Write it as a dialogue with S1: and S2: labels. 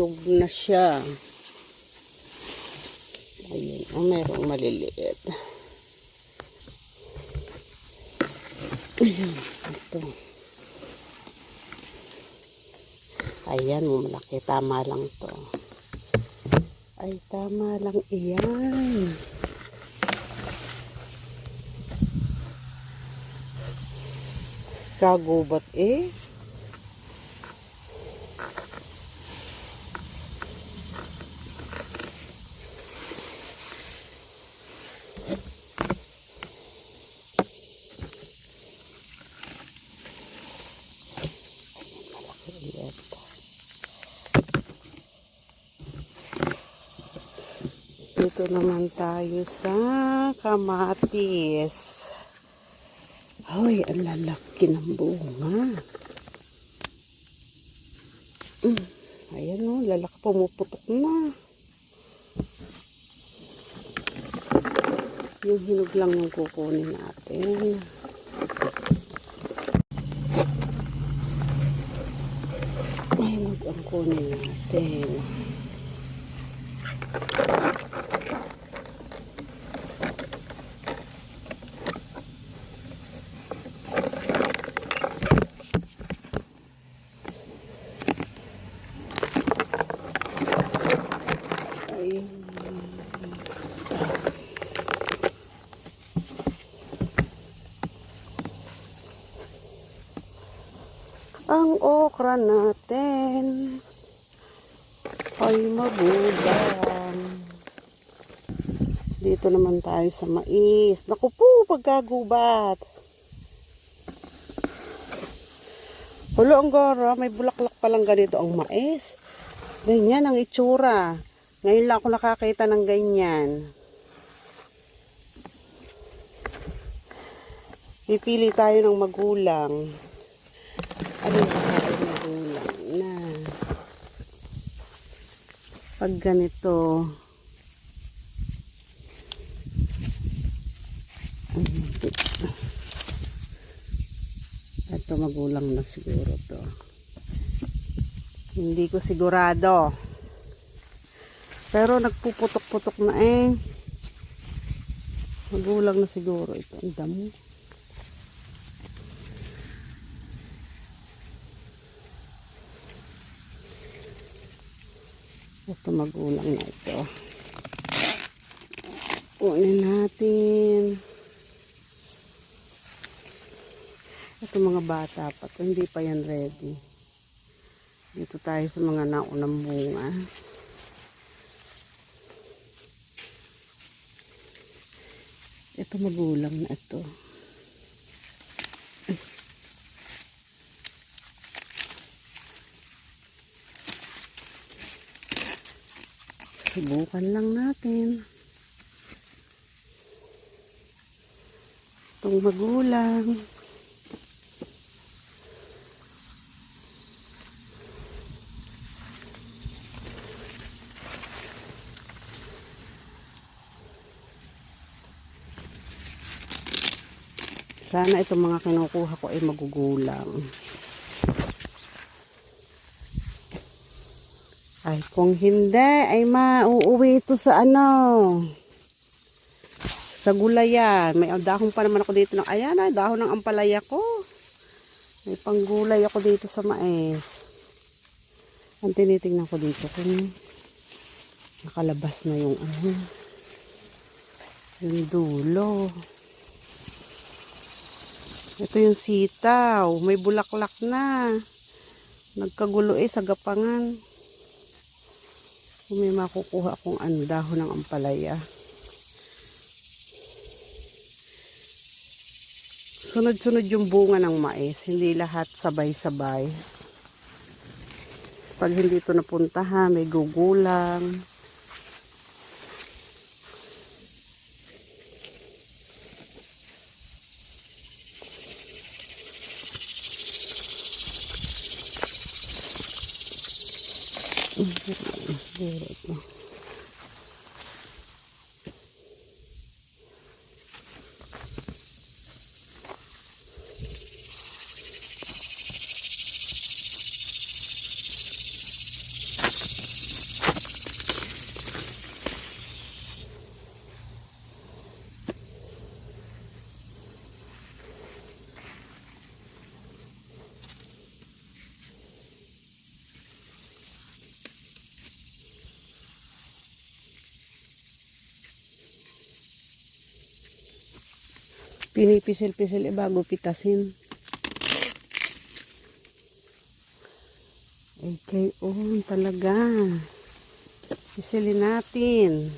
S1: Yug na siya. Ayun, merong maliliit. Ayun, ito. Ayan, malaki. Tama lang to. Ay, tama lang iyan. Kagubat eh. Dito naman tayo sa kamatis. Hoy, ang lalaki ng bunga. Ayan o, lalaki, pumuputok na. Yung hinog lang yung kukunin natin. Hinog ang kunin natin. Ang okra natin ay magulang. Dito naman tayo sa mais. Naku po, pagkagubat. Hulo ang gora, may bulaklak palang ganito ang mais. Ganyan ang itsura. Ngayon lang ako nakakita ng ganyan. Pipili tayo ng magulang. Ano tayo magulang na pag ganito. Ito magulang na siguro to. Hindi ko sigurado. Pero nagpuputok-putok na eh. Magulang na siguro ito. Ang damo. Ito magulang na ito. Kunin natin. Ito mga bata pa. Hindi pa yan ready. Dito tayo sa mga naunang bunga. Ito magulang na ito. Subukan lang natin. Itong magulang. Sana itong mga kinukuha ko ay magugulang. Ay, kung hindi, ay mauuwi ito sa sa gulayan. May dahon pa naman ako dito. Ayan na, dahon ng ampalaya ko. May panggulay ako dito sa mais. Ang tinitingnan ko dito kung nakalabas na yung yung dulo. Ito yung sitaw. May bulaklak na. Nagkagulo sa gapangan. Kung may makukuha akong dahon ng ampalaya. Sunod-sunod yung bunga ng mais. Hindi lahat sabay-sabay. Pag hindi ito napuntahan, may gugulang. Siguro ito. Pinipisil-pisil bago pitasin. Okay, talaga. Pisilin natin.